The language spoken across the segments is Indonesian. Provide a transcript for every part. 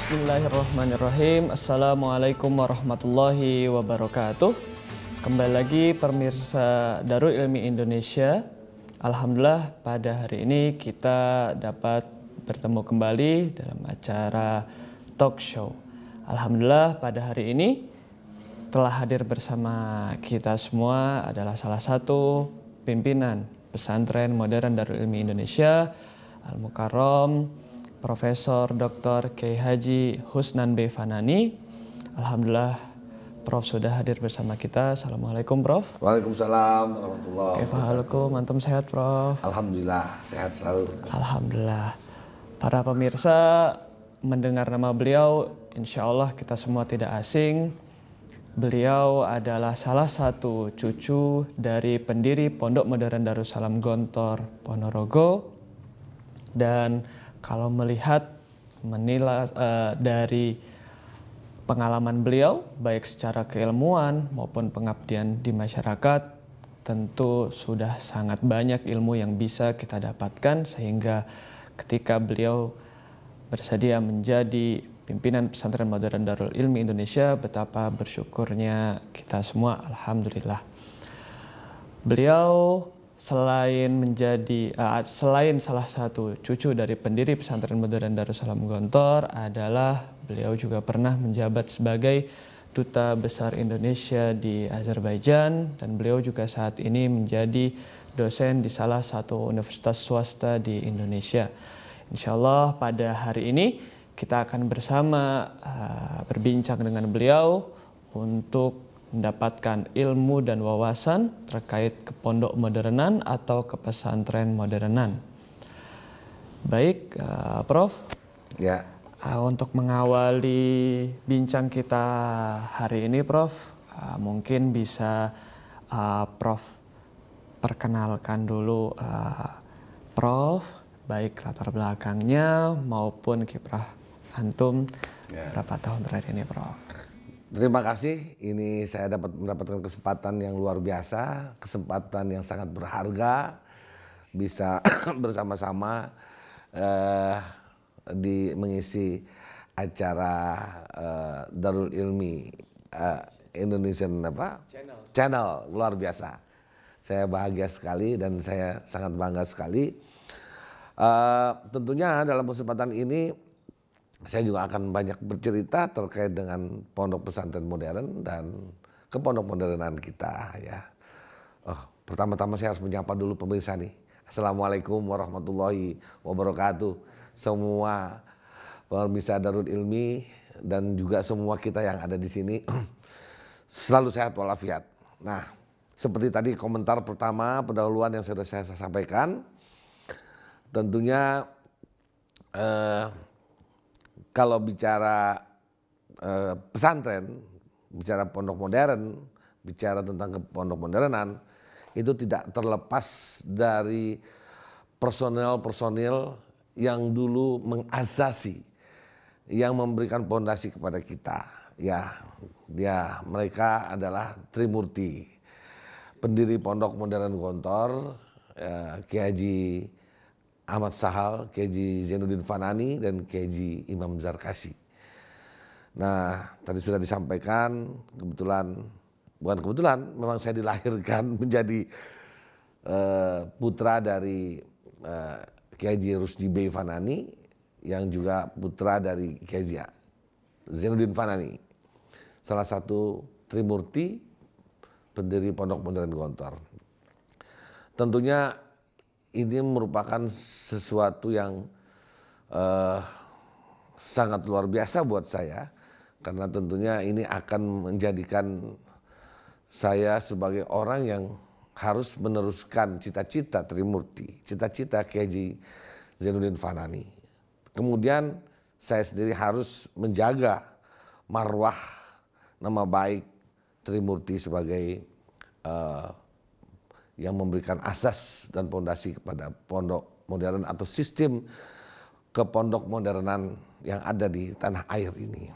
Bismillahirrahmanirrahim. Assalamualaikum warahmatullahi wabarakatuh. Kembali lagi pemirsa Darul Ilmi Indonesia. Alhamdulillah pada hari ini kita dapat bertemu kembali dalam acara talk show. Alhamdulillah pada hari ini telah hadir bersama kita semua adalah salah satu pimpinan pesantren modern Darul Ilmi Indonesia, Al-Mukarram Profesor Dr. Kiai Haji Husnan B. Fanani. Alhamdulillah Prof sudah hadir bersama kita. Assalamualaikum Prof. Waalaikumsalam warahmatullahi wabarakatuh. Antum sehat Prof? Alhamdulillah sehat selalu. Alhamdulillah. Para pemirsa mendengar nama beliau, insya Allah kita semua tidak asing. Beliau adalah salah satu cucu dari pendiri Pondok Modern Darussalam Gontor Ponorogo. Dan kalau melihat menilai dari pengalaman beliau baik secara keilmuan maupun pengabdian di masyarakat, tentu sudah sangat banyak ilmu yang bisa kita dapatkan, sehingga ketika beliau bersedia menjadi pimpinan pesantren modern Darul Ilmi Indonesia, betapa bersyukurnya kita semua. Alhamdulillah. Beliau selain salah satu cucu dari pendiri pesantren modern Darussalam Gontor adalah beliau juga pernah menjabat sebagai Duta Besar Indonesia di Azerbaijan, dan beliau juga saat ini menjadi dosen di salah satu universitas swasta di Indonesia. Insya Allah pada hari ini kita akan bersama berbincang dengan beliau untuk mendapatkan ilmu dan wawasan terkait kepondok modernan atau kepesantren modernan. Baik, Prof. Ya. Untuk mengawali bincang kita hari ini, Prof, mungkin bisa Prof perkenalkan dulu Prof, baik latar belakangnya maupun kiprah antum berapa tahun terakhir ini, Prof. Terima kasih, ini saya mendapatkan kesempatan yang luar biasa, kesempatan yang sangat berharga, bisa bersama-sama mengisi acara Darul Ilmi Indonesian Channel, luar biasa. Saya bahagia sekali dan saya sangat bangga sekali. Tentunya dalam kesempatan ini saya juga akan banyak bercerita terkait dengan pondok pesantren modern dan kepondok modernan kita ya. Pertama-tama saya harus menyapa dulu pemirsa nih. Assalamualaikum warahmatullahi wabarakatuh. Semua pemirsa Darul Ilmi dan juga semua kita yang ada di sini selalu sehat walafiat. Nah, seperti tadi komentar pertama pendahuluan yang sudah saya sampaikan, tentunya kalau bicara pesantren, bicara pondok modern, bicara tentang pondok modernan, itu tidak terlepas dari personil-personil yang dulu mengasasi, yang memberikan pondasi kepada kita. Ya, mereka adalah Trimurti, pendiri Pondok Modern Gontor, Kiai Haji Ahmad Sahal, Kiai Haji Zainuddin Fanani, dan Kiai Haji Imam Zarkasi. Nah, tadi sudah disampaikan, bukan kebetulan, memang saya dilahirkan menjadi putra dari Kiai Haji Rusdi B. Fanani, yang juga putra dari Kiai Haji Zainuddin Fanani, salah satu Trimurti, pendiri Pondok Modern Gontor. Tentunya ini merupakan sesuatu yang sangat luar biasa buat saya, karena tentunya ini akan menjadikan saya sebagai orang yang harus meneruskan cita-cita Trimurti, cita-cita Kiai Haji Zainuddin Fanani. Kemudian saya sendiri harus menjaga marwah nama baik Trimurti sebagai yang memberikan asas dan pondasi kepada pondok modern atau sistem kepondok modernan yang ada di tanah air ini.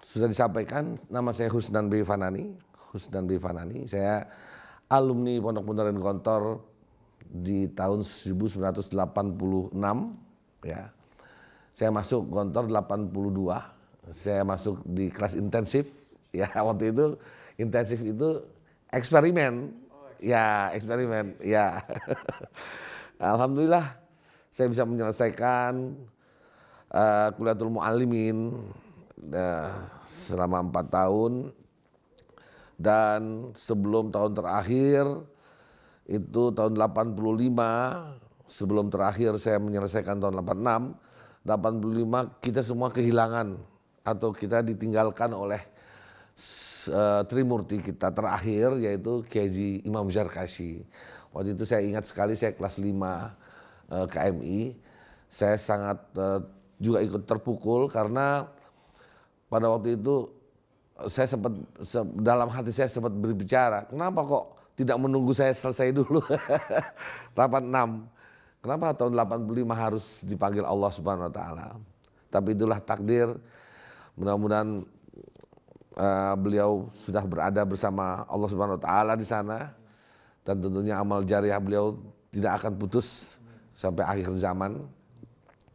Sudah disampaikan, nama saya Husnan B. Fanani. Saya alumni Pondok Modern Gontor di tahun 1986 ya. Saya masuk Gontor 82, saya masuk di kelas intensif. Ya waktu itu intensif itu eksperimen. Ya eksperimen, ya. Alhamdulillah saya bisa menyelesaikan Kuliatul Muallimin selama 4 tahun. Dan sebelum tahun terakhir, itu tahun 85, sebelum terakhir saya menyelesaikan tahun 86, 85 kita semua kehilangan atau kita ditinggalkan oleh Trimurti kita terakhir, yaitu Kiai Imam Zarkashi. Waktu itu saya ingat sekali, saya kelas 5 KMI, saya sangat juga ikut terpukul karena pada waktu itu saya sempat, dalam hati saya sempat berbicara, kenapa kok tidak menunggu saya selesai dulu 86. Kenapa tahun 85 harus dipanggil Allah Subhanahu wa taala. Tapi itulah takdir. Mudah-mudahan beliau sudah berada bersama Allah Subhanahu wa taala di sana, dan tentunya amal jariah beliau tidak akan putus sampai akhir zaman.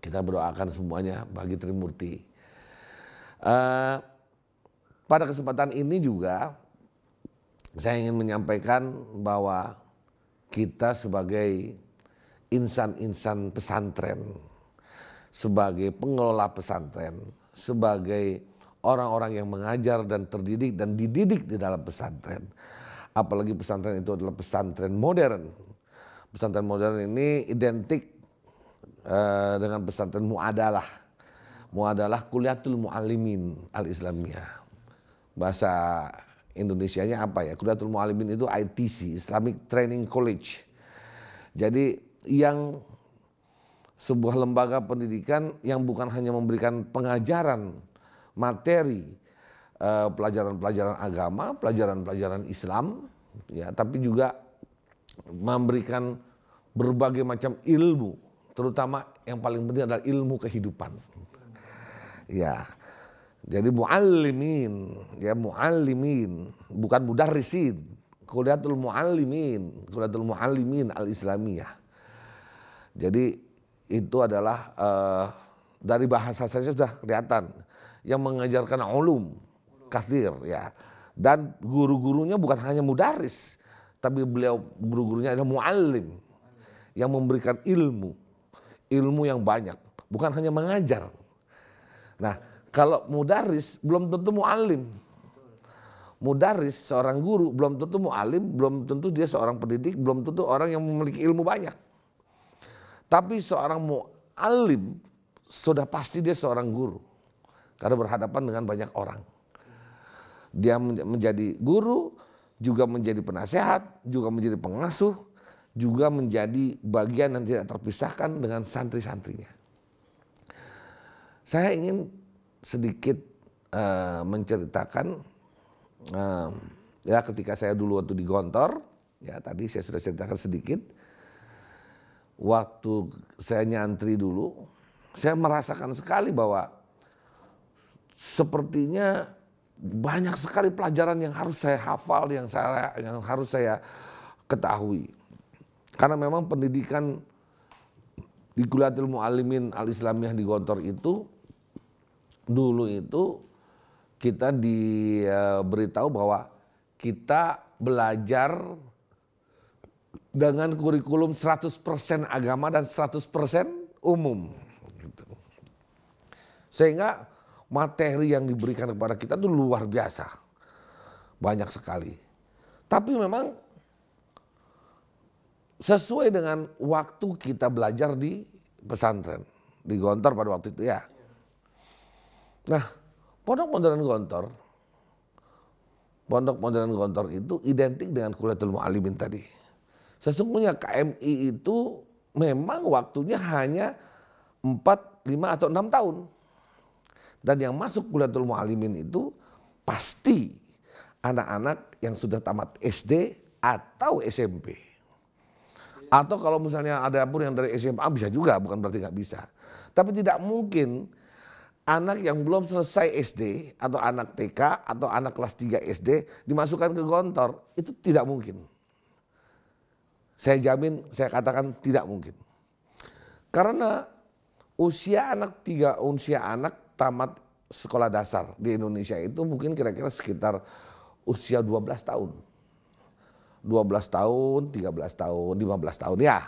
Kita berdoakan semuanya bagi Trimurti. Pada kesempatan ini juga saya ingin menyampaikan bahwa kita sebagai insan-insan pesantren, sebagai pengelola pesantren, sebagai orang-orang yang mengajar dan terdidik dan dididik di dalam pesantren. Apalagi pesantren itu adalah pesantren modern. Pesantren modern ini identik dengan pesantren muadalah. Muadalah Kuliatul Muallimin Al-Islamiyah. Bahasa Indonesianya apa ya? Kuliatul Muallimin itu ITC, Islamic Training College. Jadi yang sebuah lembaga pendidikan yang bukan hanya memberikan pengajaran materi, pelajaran-pelajaran agama, pelajaran-pelajaran Islam, ya, tapi juga memberikan berbagai macam ilmu, terutama yang paling penting adalah ilmu kehidupan. Ya. Jadi muallimin, ya muallimin, bukan mudarrisin. Kuliatul Muallimin, Kuliatul Muallimin Al-Islamiyah. Jadi itu adalah dari bahasa saya sudah kelihatan yang mengajarkan ulum kathir, ya. Dan guru-gurunya bukan hanya mudarris, tapi beliau guru-gurunya adalah muallim yang memberikan ilmu yang banyak, bukan hanya mengajar. Nah, kalau mudarris belum tentu muallim. Mudarris seorang guru belum tentu muallim, belum tentu dia seorang pendidik, belum tentu orang yang memiliki ilmu banyak. Tapi seorang muallim sudah pasti dia seorang guru karena berhadapan dengan banyak orang. Dia menjadi guru, juga menjadi penasehat, juga menjadi pengasuh, juga menjadi bagian yang tidak terpisahkan dengan santri-santrinya. Saya ingin sedikit menceritakan ya ketika saya dulu waktu di Gontor, ya tadi saya sudah ceritakan sedikit. Waktu saya nyantri dulu, saya merasakan sekali bahwa sepertinya banyak sekali pelajaran yang harus saya hafal, yang harus saya ketahui. Karena memang pendidikan di Kuliatul Muallimin Al-Islamiyah di Gontor itu dulu itu kita diberitahu bahwa kita belajar dengan kurikulum 100% agama dan 100% umum. Gitu. Sehingga materi yang diberikan kepada kita itu luar biasa. Banyak sekali. Tapi memang sesuai dengan waktu kita belajar di pesantren. Di Gontor pada waktu itu ya. Nah, Pondok Modern Gontor itu identik dengan Kuliatul Muallimin tadi. Sesungguhnya KMI itu memang waktunya hanya 4, 5 atau 6 tahun. Dan yang masuk Kuliatul Muallimin itu pasti anak-anak yang sudah tamat SD atau SMP. Atau kalau misalnya ada pun yang dari SMA bisa juga, bukan berarti nggak bisa. Tapi tidak mungkin anak yang belum selesai SD atau anak TK atau anak kelas 3 SD dimasukkan ke Gontor, itu tidak mungkin. Saya jamin, saya katakan tidak mungkin. Karena usia anak tamat sekolah dasar di Indonesia itu mungkin kira-kira sekitar usia 12 tahun. 12 tahun, 13 tahun, 15 tahun ya.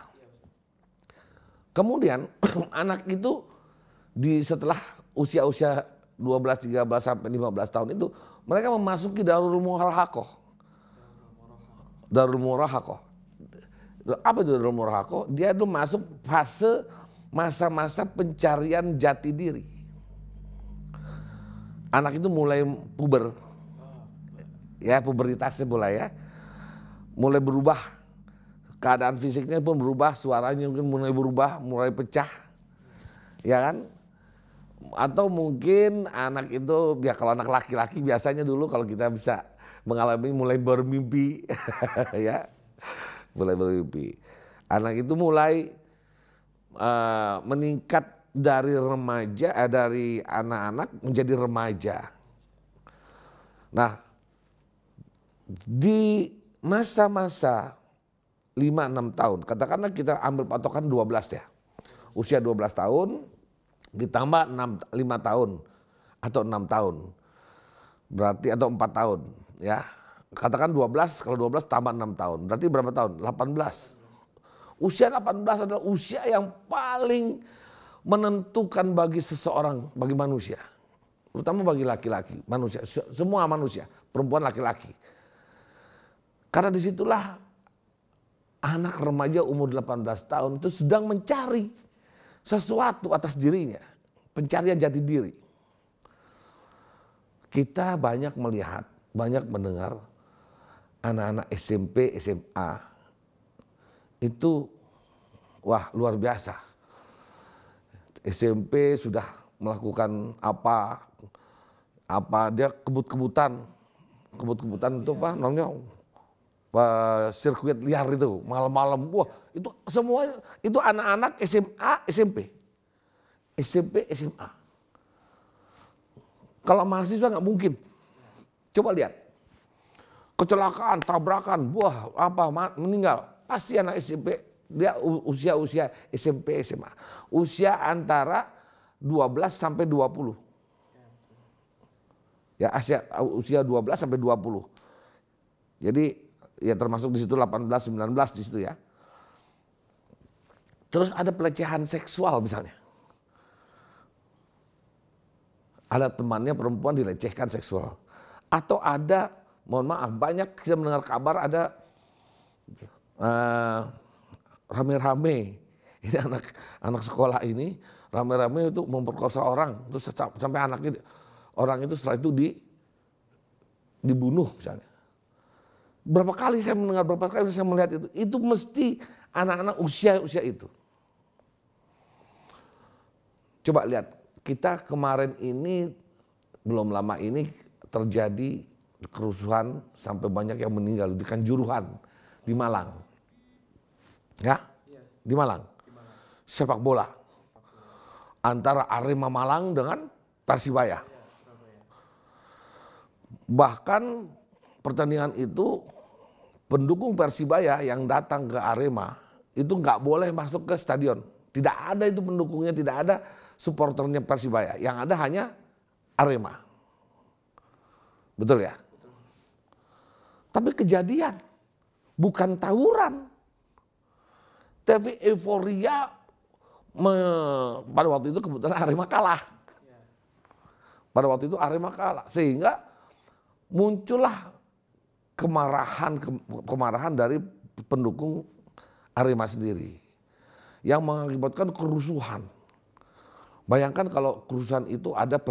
Kemudian anak itu setelah usia-usia 12, 13 sampai 15 tahun itu mereka memasuki Darul Murahaqah. Darul Murahaqah. Apa itu Darul Murahaqah? Dia itu masuk fase masa-masa pencarian jati diri. Anak itu mulai puber. Ya, pubertasnya mulai ya. Mulai berubah. Keadaan fisiknya pun berubah, suaranya mungkin mulai berubah, mulai pecah. Ya kan? Atau mungkin anak itu, ya kalau anak laki-laki biasanya dulu kalau kita bisa mengalami mulai bermimpi. Ya, mulai bermimpi. Anak itu mulai meningkat dari remaja, dari anak-anak menjadi remaja. Nah, di masa-masa 5-6 tahun, katakanlah kita ambil patokan 12 ya. Usia 12 tahun ditambah 5 tahun atau 6 tahun. Berarti atau 4 tahun ya. Katakan 12, kalau 12 tambah 6 tahun. Berarti berapa tahun? 18. Usia 18 adalah usia yang paling menentukan bagi seseorang, bagi manusia. Terutama bagi laki-laki, manusia, semua manusia, perempuan laki-laki. Karena disitulah anak remaja umur 18 tahun itu sedang mencari sesuatu atas dirinya. Pencarian jati diri. Kita banyak melihat, banyak mendengar anak-anak SMP, SMA itu wah luar biasa. SMP sudah melakukan apa dia kebut-kebutan itu apa namanya sirkuit liar itu malam-malam. Wah itu semua itu anak-anak SMA, SMP, SMA. Kalau mahasiswa nggak mungkin. Coba lihat kecelakaan, tabrakan, wah apa meninggal pasti anak SMP. Dia usia SMP, SMA. Usia antara 12 sampai 20. Ya usia 12 sampai 20. Jadi ya termasuk di situ 18, 19 di situ ya. Terus ada pelecehan seksual misalnya. Ada temannya perempuan dilecehkan seksual. Atau ada, mohon maaf, banyak kita mendengar kabar ada rame-rame. Ini anak sekolah ini rame-rame itu memperkosa orang. Terus sampai orang itu setelah itu dibunuh misalnya. Berapa kali saya melihat itu. Itu mesti anak-anak usia itu. Coba lihat. Kita kemarin ini belum lama ini terjadi kerusuhan sampai banyak yang meninggal di Kanjuruhan di Malang. Ya, di Malang. Sepak bola. Antara Arema Malang dengan Persibaya. Bahkan pertandingan itu pendukung Persibaya yang datang ke Arema itu nggak boleh masuk ke stadion. Tidak ada itu pendukungnya, tidak ada supporternya Persibaya, yang ada hanya Arema. Betul ya? Tapi kejadian, bukan tawuran. Tapi euforia, pada waktu itu kebetulan Arema kalah. Pada waktu itu Arema kalah, sehingga muncullah kemarahan dari pendukung Arema sendiri. Yang mengakibatkan kerusuhan. Bayangkan kalau kerusuhan itu ada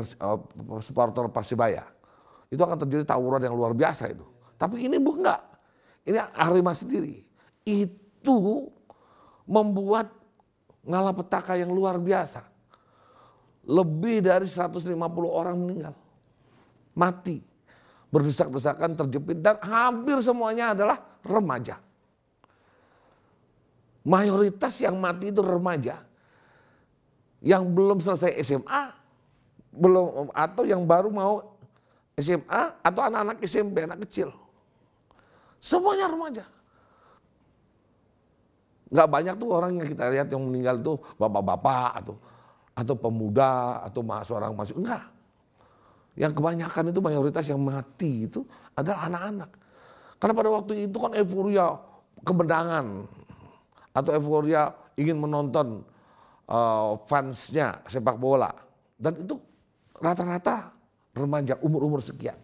supporter Persibaya, itu akan terjadi tawuran yang luar biasa itu. Tapi ini enggak, ini Arema sendiri. Itu membuat malapetaka yang luar biasa. Lebih dari 150 orang meninggal, mati, berdesak-desakan, terjepit, dan hampir semuanya adalah remaja. Mayoritas yang mati itu remaja. Yang belum selesai SMA, atau yang baru mau SMA, atau anak-anak SMP, anak kecil. Semuanya remaja. Gak banyak tuh orang yang kita lihat yang meninggal tuh bapak-bapak atau atau pemuda atau seorang mahasiswa, enggak. Yang kebanyakan itu mayoritas yang mati itu adalah anak-anak. Karena pada waktu itu kan euforia kemenangan atau euforia ingin menonton fansnya sepak bola, dan itu rata-rata remaja umur-umur sekian.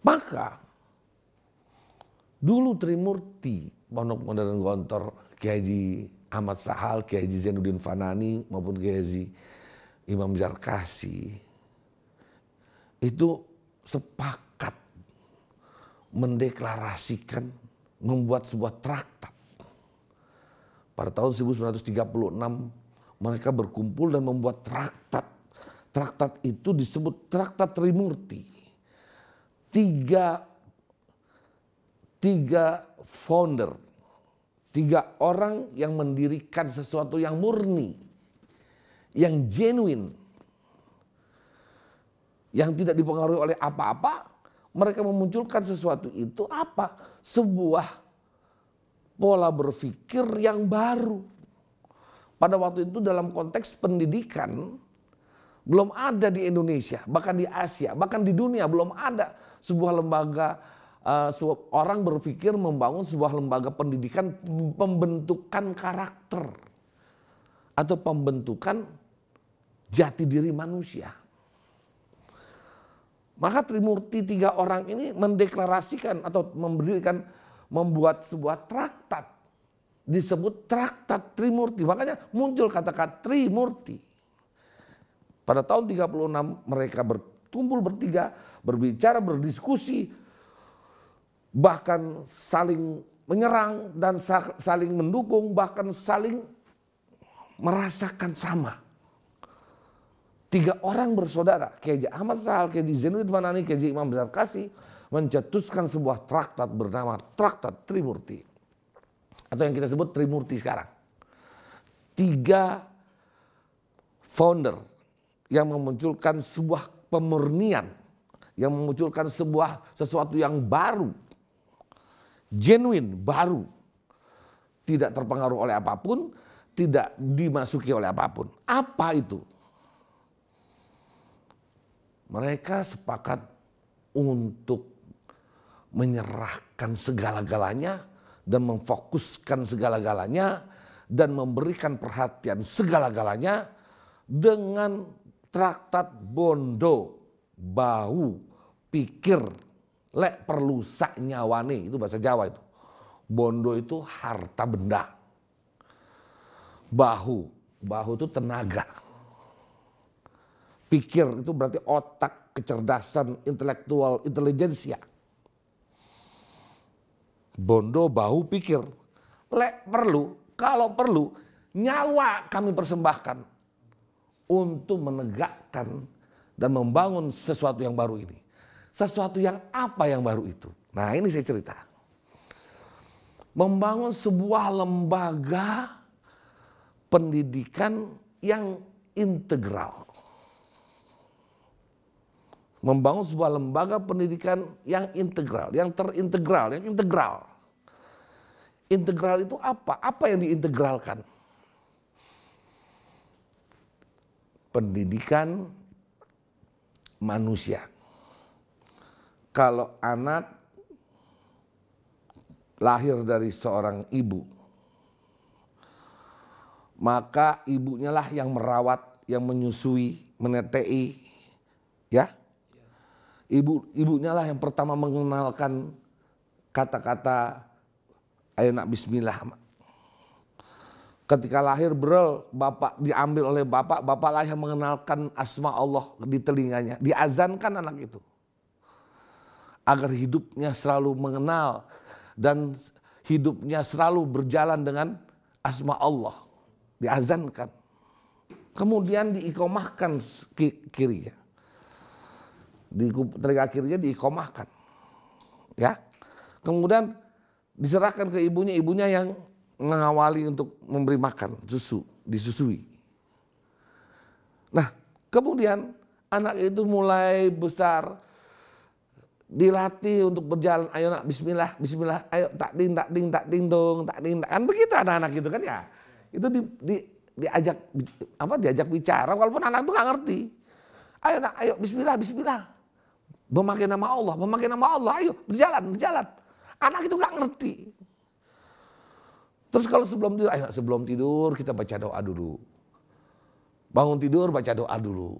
Maka dulu Trimurti Pondok Modern Gontor, Kiai Haji Ahmad Sahal, Kiai Haji Zainuddin Fanani maupun Kiai Haji Imam Zarkasi itu sepakat mendeklarasikan membuat sebuah traktat. Pada tahun 1936 mereka berkumpul dan membuat traktat. Traktat itu disebut Traktat Trimurti. Tiga founder, 3 orang yang mendirikan sesuatu yang murni, yang genuine, yang tidak dipengaruhi oleh apa-apa. Mereka memunculkan sesuatu itu apa? Sebuah pola berpikir yang baru. Pada waktu itu dalam konteks pendidikan belum ada di Indonesia, bahkan di Asia, bahkan di dunia belum ada sebuah lembaga, orang berpikir membangun sebuah lembaga pendidikan pembentukan karakter atau pembentukan jati diri manusia. Maka Trimurti 3 orang ini mendeklarasikan atau membuat sebuah traktat. Disebut Traktat Trimurti. Makanya muncul kata-kata Trimurti. Pada tahun 36 mereka berkumpul bertiga, berbicara, berdiskusi, bahkan saling menyerang dan saling mendukung, bahkan saling merasakan sama. 3 orang bersaudara, Kiai Haji Ahmad Sahal, Kiai Haji Zainuddin Fanani, Kiai Haji Imam Zarkasi mencetuskan sebuah traktat bernama Traktat Trimurti. Atau yang kita sebut Trimurti sekarang. 3 founder yang memunculkan sebuah pemurnian, yang memunculkan sesuatu yang baru, genuine, baru, tidak terpengaruh oleh apapun, tidak dimasuki oleh apapun. Apa itu? Mereka sepakat untuk menyerahkan segala-galanya dan memfokuskan segala-galanya dan memberikan perhatian segala-galanya dengan traktat bondo, bau, pikir, lek perlu sak nyawane, itu bahasa Jawa itu. Bondo itu harta benda. Bahu itu tenaga. Pikir itu berarti otak, kecerdasan, intelektual, intelijensia. Bondo, bahu, pikir. Lek perlu, kalau perlu, nyawa kami persembahkan untuk menegakkan dan membangun sesuatu yang baru ini. Sesuatu yang apa yang baru itu? Nah, ini saya cerita. Membangun sebuah lembaga pendidikan yang integral. Membangun sebuah lembaga pendidikan yang integral, yang terintegral, yang integral. Integral itu apa? Apa yang diintegralkan? Pendidikan manusia. Kalau anak lahir dari seorang ibu, maka ibunya lah yang merawat, yang menyusui, menetei, ya. Ibunya lah yang pertama mengenalkan kata-kata ayo nak bismillah. Ketika lahir berel, bapak diambil oleh bapak lah yang mengenalkan asma Allah di telinganya. Diazankan anak itu. Agar hidupnya selalu mengenal dan hidupnya selalu berjalan dengan asma Allah. Diazankan. Kemudian diikomahkan kirinya. Di telinga kirinya diikomahkan. Ya. Kemudian diserahkan ke ibunya yang mengawali untuk memberi makan, susu, disusui. Nah, kemudian anak itu mulai besar, dilatih untuk berjalan, ayo nak bismillah, bismillah, ayo tak ding dong, tak ding, kan begitu anak-anak gitu kan ya. Itu diajak bicara walaupun anak itu nggak ngerti. Ayo nak, ayo bismillah, bismillah. Memakai nama Allah, memakai nama Allah, ayo berjalan, berjalan. Anak itu nggak ngerti. Terus kalau sebelum tidur, ayo sebelum tidur kita baca doa dulu. Bangun tidur baca doa dulu.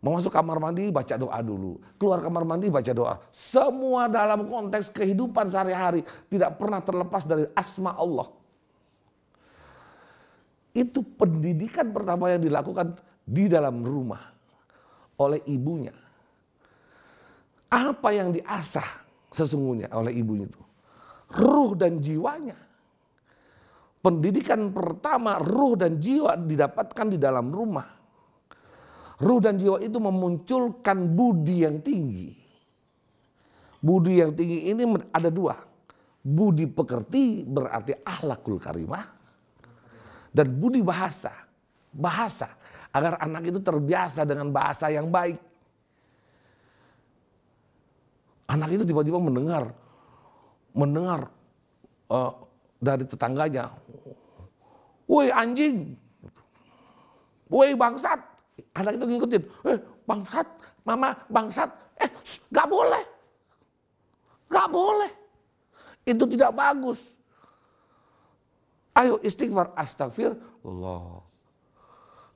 Mau masuk kamar mandi baca doa dulu. Keluar kamar mandi baca doa. Semua dalam konteks kehidupan sehari-hari tidak pernah terlepas dari asma Allah. Itu pendidikan pertama yang dilakukan di dalam rumah oleh ibunya. Apa yang diasah sesungguhnya oleh ibunya itu? Ruh dan jiwanya. Pendidikan pertama ruh dan jiwa didapatkan di dalam rumah. Ruh dan jiwa itu memunculkan budi yang tinggi. Budi yang tinggi ini ada dua. Budi pekerti berarti akhlakul karimah. Dan budi bahasa. Bahasa. Agar anak itu terbiasa dengan bahasa yang baik. Anak itu tiba-tiba mendengar dari tetangganya. Woi anjing. Woi bangsat. Anak itu ngikutin, bangsat, mama bangsat, gak boleh. Gak boleh. Itu tidak bagus. Ayo istighfar, astagfirullah.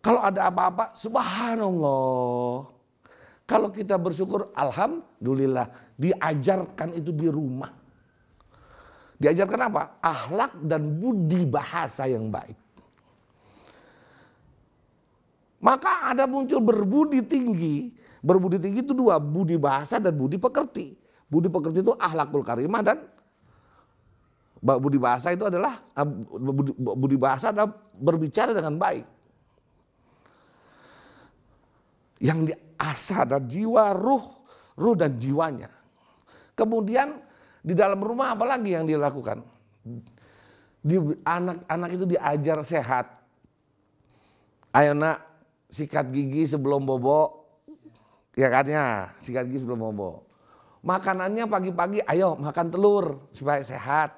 Kalau ada apa-apa, subhanallah. Kalau kita bersyukur, alhamdulillah. Diajarkan itu di rumah. Diajarkan apa? Akhlak dan budi bahasa yang baik. Maka ada muncul berbudi tinggi. Berbudi tinggi itu dua, budi bahasa dan budi pekerti. Budi pekerti itu akhlakul karimah dan budi bahasa itu adalah budi bahasa adalah berbicara dengan baik. Yang diasah adalah jiwa, ruh dan jiwanya. Kemudian di dalam rumah apalagi yang dilakukan? Anak-anak itu diajar sehat. Ayo nak, sikat gigi sebelum bobo, ya kan ya, sikat gigi sebelum bobo. Makanannya pagi-pagi, ayo makan telur supaya sehat,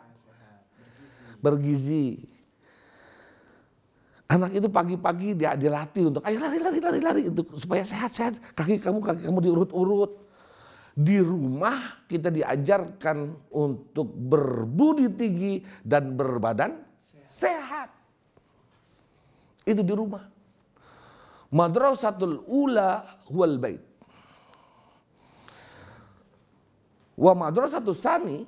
bergizi. Anak itu pagi-pagi dia dilatih untuk ayo lari untuk supaya sehat. Kaki kamu diurut-urut. Di rumah kita diajarkan untuk berbudi tinggi dan berbadan sehat. Itu di rumah. Madrasatul ula huwal bait. Wa madrasatul sani,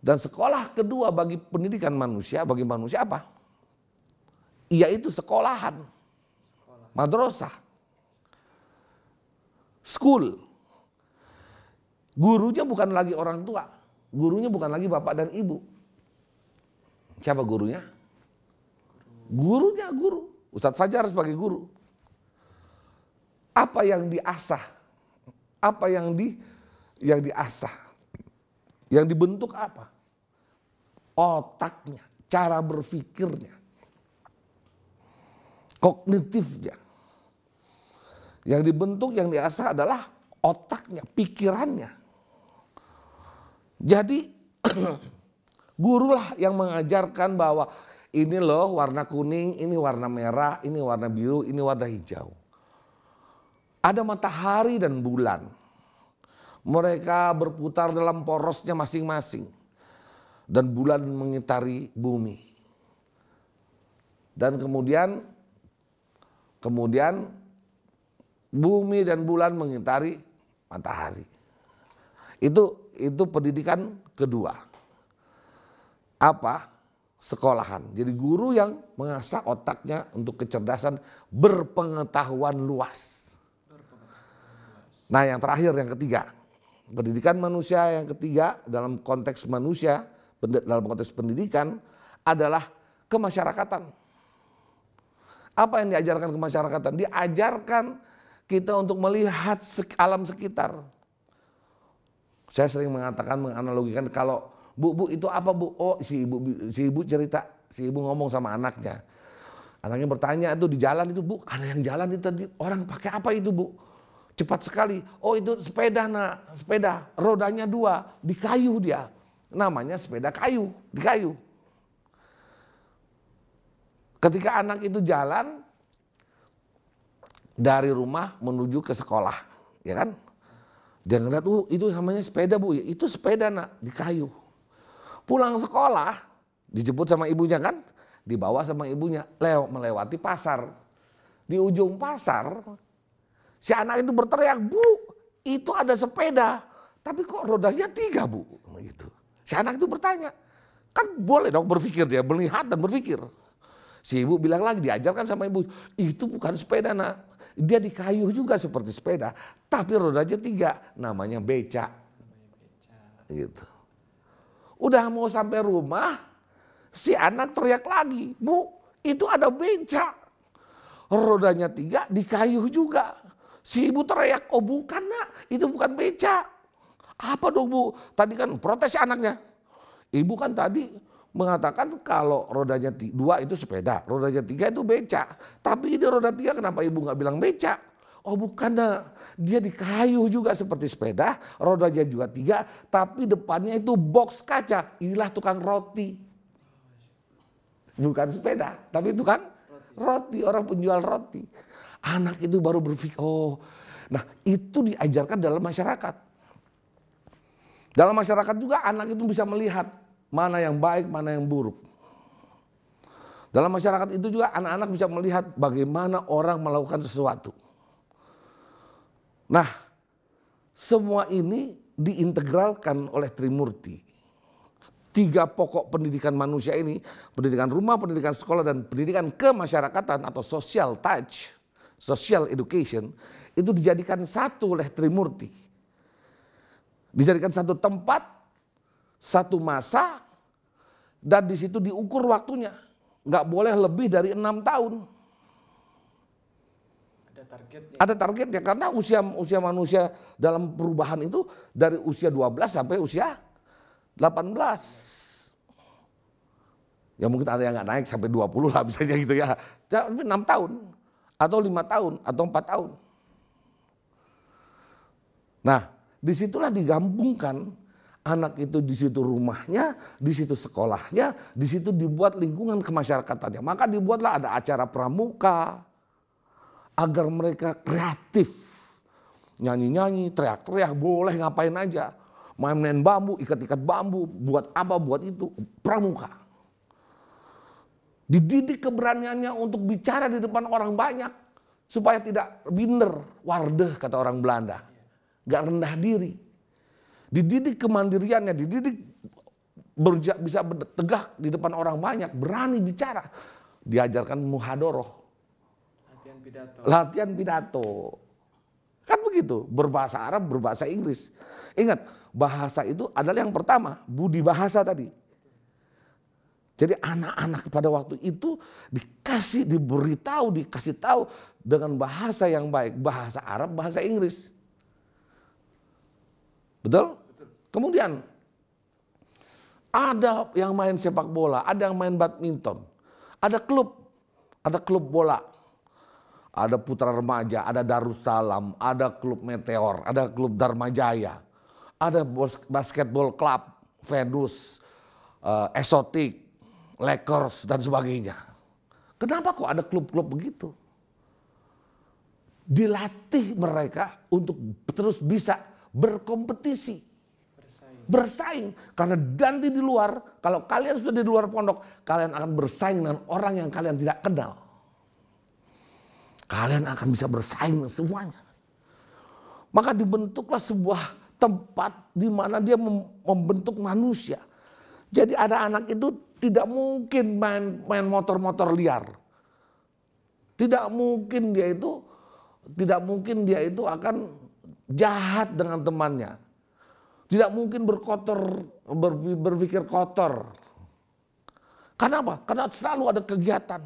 dan sekolah kedua bagi pendidikan manusia, bagi manusia apa? Yaitu sekolahan. Madrasah. School. Gurunya bukan lagi orang tua. Gurunya bukan lagi bapak dan ibu. Siapa gurunya? Gurunya guru. Ustadz Fajar sebagai guru. Apa yang diasah? Apa yang diasah? Yang dibentuk apa? Otaknya, cara berpikirnya, kognitifnya. Yang dibentuk, yang diasah adalah otaknya, pikirannya. Jadi gurulah yang mengajarkan bahwa ini loh warna kuning, ini warna merah, ini warna biru, ini warna hijau. Ada matahari dan bulan. Mereka berputar dalam porosnya masing-masing. Dan bulan mengitari bumi. Dan kemudian bumi dan bulan mengitari matahari. Itu pendidikan kedua. Apa? Sekolahan. Jadi guru yang mengasah otaknya untuk kecerdasan berpengetahuan luas. Nah yang terakhir, yang ketiga. Pendidikan manusia yang ketiga dalam konteks manusia, dalam konteks pendidikan adalah kemasyarakatan. Apa yang diajarkan kemasyarakatan? Diajarkan kita untuk melihat alam sekitar. Saya sering mengatakan, menganalogikan kalau Bu itu apa Bu? Oh si ibu cerita, si ibu ngomong sama anaknya. Anaknya bertanya tuh di jalan itu, Bu ada yang jalan itu tadi orang pakai apa itu Bu? Cepat sekali. Oh itu sepeda nak, sepeda rodanya 2 di kayu dia. Namanya sepeda kayu, di kayu. Ketika anak itu jalan dari rumah menuju ke sekolah, ya kan? Dia ngeliat, itu namanya sepeda Bu, itu sepeda nak, di kayu. Pulang sekolah, dijemput sama ibunya kan, dibawa sama ibunya, melewati pasar. Di ujung pasar, si anak itu berteriak, Bu, itu ada sepeda, tapi kok rodanya 3 Bu? Gitu. Si anak itu bertanya, kan boleh dong berpikir dia, melihat dan berpikir. Si ibu bilang lagi, diajarkan sama ibu, itu bukan sepeda nak. Dia di kayu juga seperti sepeda, tapi rodanya 3, namanya beca. Gitu. Udah mau sampai rumah, si anak teriak lagi, Bu, itu ada beca. Rodanya 3, di kayu juga. Si ibu teriak, oh bukan nak, itu bukan beca. Apa dong Bu? Tadi kan protes anaknya. Ibu kan tadi mengatakan kalau rodanya 2 itu sepeda, rodanya 3 itu beca. Tapi ini roda 3 kenapa ibu nggak bilang beca? Oh bukan nak, dia di kayu juga seperti sepeda, rodanya juga 3, tapi depannya itu box kaca. Inilah tukang roti. Bukan sepeda, tapi tukang roti, orang penjual roti. Anak itu baru berpikir, oh, nah itu diajarkan dalam masyarakat. Dalam masyarakat juga anak itu bisa melihat mana yang baik, mana yang buruk. Dalam masyarakat itu juga anak-anak bisa melihat bagaimana orang melakukan sesuatu. Nah, semua ini diintegralkan oleh Trimurti. 3 pokok pendidikan manusia ini, pendidikan rumah, pendidikan sekolah, dan pendidikan kemasyarakatan atau social touch, social education, itu dijadikan satu oleh Trimurti. Dijadikan satu tempat, satu masa, dan di situ diukur waktunya. Nggak boleh lebih dari 6 tahun. Ada targetnya karena usia manusia dalam perubahan itu dari usia 12 sampai usia 18. Ya mungkin ada yang nggak naik sampai 20 lah misalnya gitu ya. 6 tahun atau 5 tahun atau 4 tahun. Nah, disitulah digabungkan anak itu, di situ rumahnya, di situ sekolahnya, di situ dibuat lingkungan kemasyarakatannya. Maka dibuatlah ada acara pramuka agar mereka kreatif, nyanyi-nyanyi, teriak-teriak, boleh ngapain aja, main-main bambu, ikat-ikat bambu, buat apa, buat itu, pramuka. Dididik keberaniannya untuk bicara di depan orang banyak supaya tidak binder, wardeh kata orang Belanda. Gak rendah diri. Dididik kemandiriannya, dididik bisa tegak di depan orang banyak, berani bicara. Diajarkan muhadoroh. Latihan pidato. Kan begitu, berbahasa Arab, berbahasa Inggris. Ingat, bahasa itu adalah yang pertama, budi bahasa tadi. Jadi anak-anak pada waktu itu dikasih tahu dengan bahasa yang baik, bahasa Arab, bahasa Inggris. Betul? Kemudian ada yang main sepak bola, ada yang main badminton, ada klub bola, ada Putra Remaja, ada Darussalam, ada klub Meteor, ada klub Dharma Jaya, ada basketball club, Venus, Exotic, Lakers dan sebagainya. Kenapa kok ada klub-klub begitu? Dilatih mereka untuk terus bisa berkompetisi. Bersaing. Karena nanti di luar, kalau kalian sudah di luar pondok, kalian akan bersaing dengan orang yang kalian tidak kenal. Kalian akan bisa bersaing dengan semuanya. Maka dibentuklah sebuah tempat di mana dia membentuk manusia. Jadi ada anak itu tidak mungkin main motor-motor liar. Tidak mungkin dia itu akan jahat dengan temannya. Tidak mungkin berpikir kotor. Kenapa? Karena selalu ada kegiatan.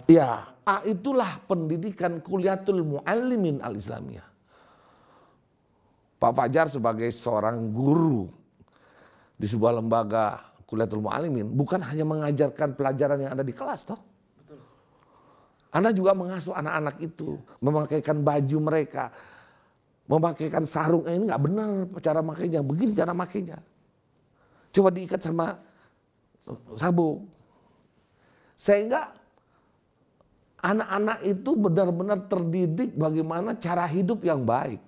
Ya, itulah pendidikan Kuliatul Muallimin Al-Islamiyah. Pak Fajar sebagai seorang guru di sebuah lembaga Kuliatul Muallimin bukan hanya mengajarkan pelajaran yang ada di kelas toh. Betul. Anda juga mengasuh anak-anak itu, memakaikan baju mereka, memakaikan sarung. Ini nggak benar cara makainya, begini cara makainya. Coba diikat sama sabuk. Sehingga anak-anak itu benar-benar terdidik bagaimana cara hidup yang baik.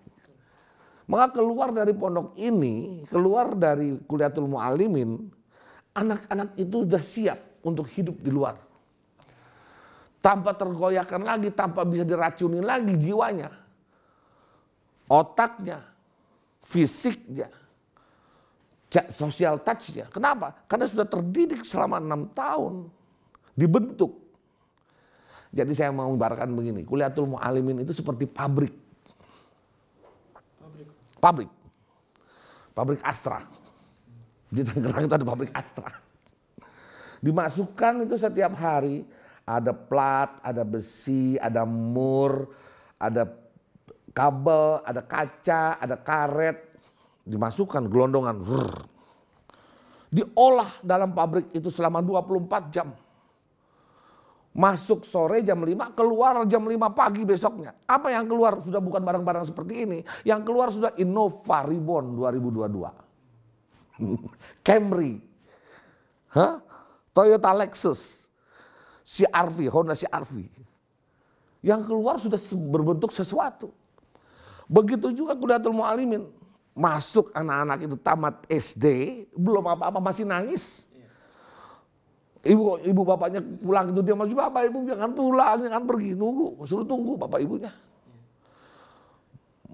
Maka keluar dari pondok ini, keluar dari Kuliatul Mu'allimin, anak-anak itu sudah siap untuk hidup di luar. Tanpa tergoyahkan lagi, tanpa bisa diracuni lagi jiwanya, otaknya, fisiknya, social touch-nya. Kenapa? Karena sudah terdidik selama 6 tahun, dibentuk. Jadi saya mau ibaratkan begini, Kuliatul Mu'allimin itu seperti pabrik. Pabrik Astra. Di Tangerang itu ada pabrik Astra. Dimasukkan itu setiap hari, ada plat, ada besi, ada mur, ada kabel, ada kaca, ada karet. Dimasukkan gelondongan. Diolah dalam pabrik itu selama 24 jam. Masuk sore jam 5, keluar jam 5 pagi besoknya. Apa yang keluar? Sudah bukan barang-barang seperti ini. Yang keluar sudah Innova Reborn 2022. Camry. Toyota Lexus. CR-V, Honda CR-V. Yang keluar sudah berbentuk sesuatu. Begitu juga Kuliatul Mu'allimin. Masuk anak-anak itu tamat SD, belum apa-apa masih nangis. Ibu bapaknya pulang itu dia masih, bapak ibu jangan pulang, jangan pergi, nunggu, suruh tunggu bapak ibunya.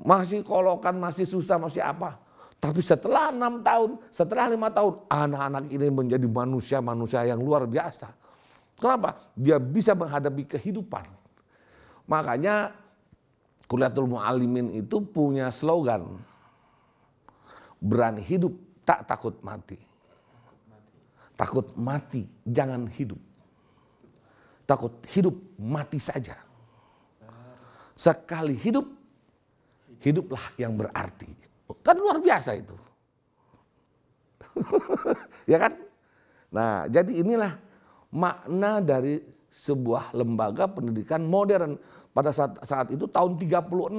Masih kolokan, masih susah, masih apa. Tapi setelah 6 tahun, setelah 5 tahun, anak-anak ini menjadi manusia-manusia yang luar biasa. Kenapa? Dia bisa menghadapi kehidupan. Makanya Kuliatul Mu'allimin itu punya slogan, berani hidup, tak takut mati. Takut mati, jangan hidup. Takut hidup, mati saja. Sekali hidup, hiduplah yang berarti. Kan luar biasa itu. Ya kan? Nah, jadi inilah makna dari sebuah lembaga pendidikan modern. Pada saat itu tahun 36.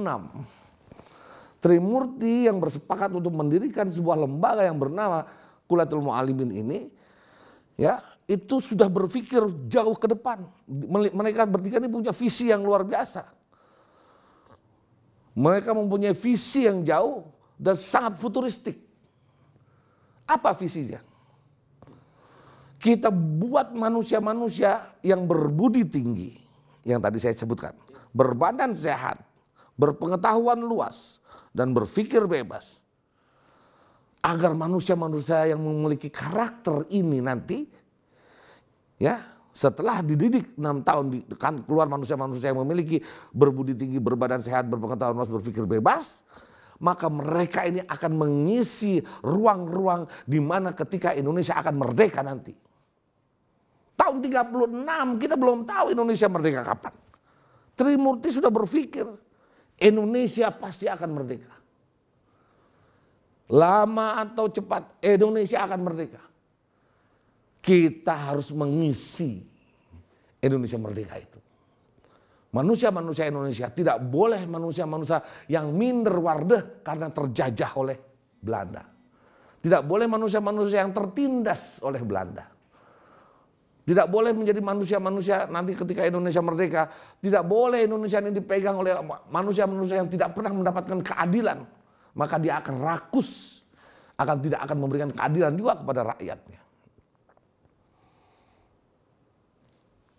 Trimurti yang bersepakat untuk mendirikan sebuah lembaga yang bernama Kuliatul Mu'allimin ini, ya, itu sudah berpikir jauh ke depan. Mereka bertiga ini punya visi yang luar biasa. Mereka mempunyai visi yang jauh dan sangat futuristik. Apa visinya? Kita buat manusia-manusia yang berbudi tinggi, yang tadi saya sebutkan, berbadan sehat, berpengetahuan luas, dan berpikir bebas. Agar manusia-manusia yang memiliki karakter ini nanti, ya, setelah dididik 6 tahun, kan keluar manusia-manusia yang memiliki berbudi tinggi, berbadan sehat, berpengetahuan luas, berpikir bebas, maka mereka ini akan mengisi ruang-ruang di mana ketika Indonesia akan merdeka nanti. Tahun 36 kita belum tahu Indonesia merdeka kapan. Trimurti sudah berpikir Indonesia pasti akan merdeka. Lama atau cepat Indonesia akan merdeka. Kita harus mengisi Indonesia merdeka itu. Manusia-manusia Indonesia tidak boleh manusia-manusia yang minder wardeh karena terjajah oleh Belanda. Tidak boleh manusia-manusia yang tertindas oleh Belanda. Tidak boleh menjadi manusia-manusia nanti ketika Indonesia merdeka. Tidak boleh Indonesia ini dipegang oleh manusia-manusia yang tidak pernah mendapatkan keadilan. Maka dia akan rakus, tidak akan memberikan keadilan juga kepada rakyatnya.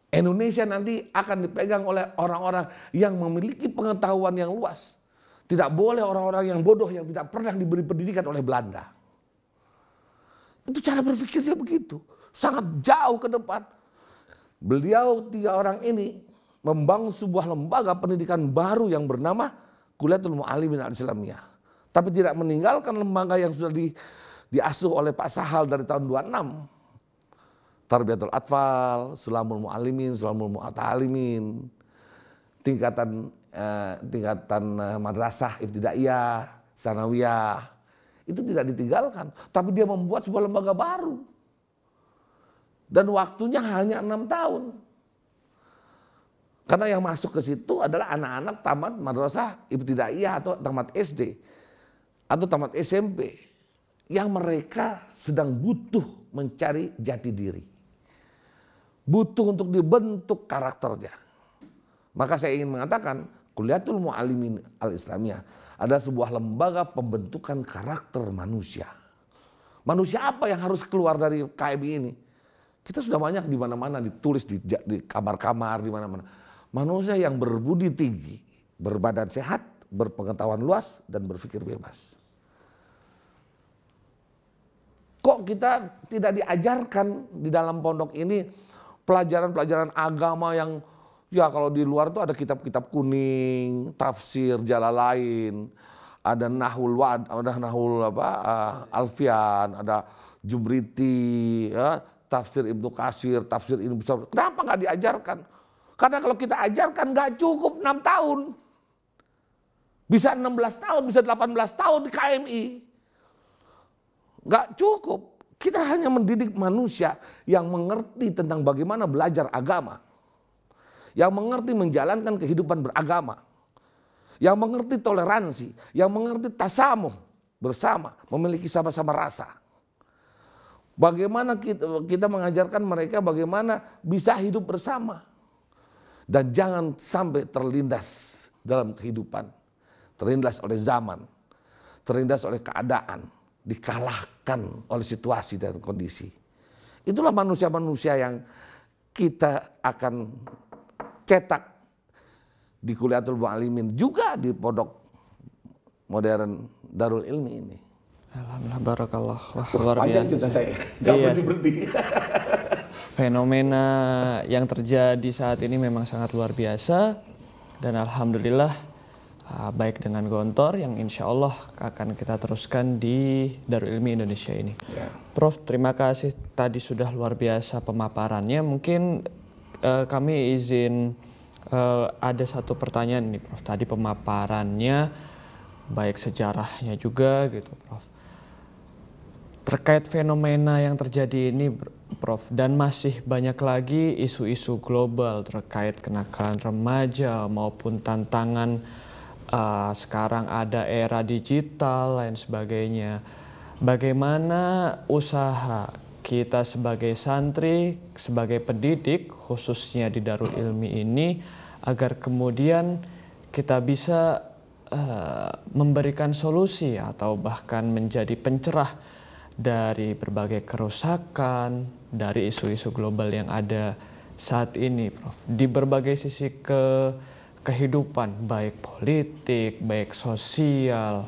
Indonesia nanti akan dipegang oleh orang-orang yang memiliki pengetahuan yang luas. Tidak boleh orang-orang yang bodoh yang tidak pernah diberi pendidikan oleh Belanda. Itu cara berpikirnya begitu. Sangat jauh ke depan. Beliau 3 orang ini membangun sebuah lembaga pendidikan baru yang bernama Kuliatul Mu'allimin Al-Islamiyah. Tapi tidak meninggalkan lembaga yang sudah diasuh oleh Pak Sahal dari tahun 26. Tarbiyatul Atfal, Sulamul Mu'allimin, Sulamul Mu'atalimin, tingkatan madrasah ibtidaiyah, sanawiyah, itu tidak ditinggalkan. Tapi dia membuat sebuah lembaga baru. Dan waktunya hanya 6 tahun. Karena yang masuk ke situ adalah anak-anak tamat madrasah ibtidaiyah atau tamat SD atau tamat SMP yang mereka sedang butuh mencari jati diri. butuh untuk dibentuk karakternya. Maka saya ingin mengatakan Kulliyatul Muallimin Al-Islamiyah adalah sebuah lembaga pembentukan karakter manusia. Manusia apa yang harus keluar dari KMI ini? Kita sudah banyak di mana-mana ditulis di kamar-kamar di mana-mana. Manusia yang berbudi tinggi, berbadan sehat, berpengetahuan luas dan berpikir bebas. Kok kita tidak diajarkan di dalam pondok ini pelajaran-pelajaran agama yang ya kalau di luar tuh ada kitab-kitab kuning, tafsir Jalalain, ada Nahwul Wad, ada Nahwul Alfian, ada Jumriti, ya, tafsir Ibnu Katsir, tafsir Ibnu Besar. Kenapa nggak diajarkan? Karena kalau kita ajarkan nggak cukup 6 tahun. Bisa 16 tahun, bisa 18 tahun di KMI. Nggak cukup. Kita hanya mendidik manusia yang mengerti tentang bagaimana belajar agama. Yang mengerti menjalankan kehidupan beragama. Yang mengerti toleransi. Yang mengerti tasamuh bersama. Memiliki sama-sama rasa. Bagaimana kita mengajarkan mereka bagaimana bisa hidup bersama. Dan jangan sampai terlindas dalam kehidupan. Terlindas oleh zaman. Terlindas oleh keadaan. Dikalahkan oleh situasi dan kondisi. Itulah manusia-manusia yang kita akan cetak di Kulliyatul Muallimin juga di pondok modern Darul Ilmi ini. Alhamdulillah, barakallah. Wah, luar biasa. Cerita saya. Jangan berhenti. Fenomena yang terjadi saat ini memang sangat luar biasa dan alhamdulillah baik dengan Gontor yang insya Allah akan kita teruskan di Darul Ilmi Indonesia ini. Ya. Prof, terima kasih tadi sudah luar biasa pemaparannya. Mungkin kami izin ada satu pertanyaan nih Prof. Tadi pemaparannya baik sejarahnya juga gitu Prof. Terkait fenomena yang terjadi ini Prof. Dan masih banyak lagi isu-isu global terkait kenakalan remaja maupun tantangan sekarang ada era digital lain sebagainya. Bagaimana usaha kita sebagai santri, sebagai pendidik khususnya di Darul Ilmi ini agar kemudian kita bisa memberikan solusi atau bahkan menjadi pencerah dari berbagai kerusakan, dari isu-isu global yang ada saat ini, Prof. Di berbagai sisi kehidupan, baik politik, baik sosial.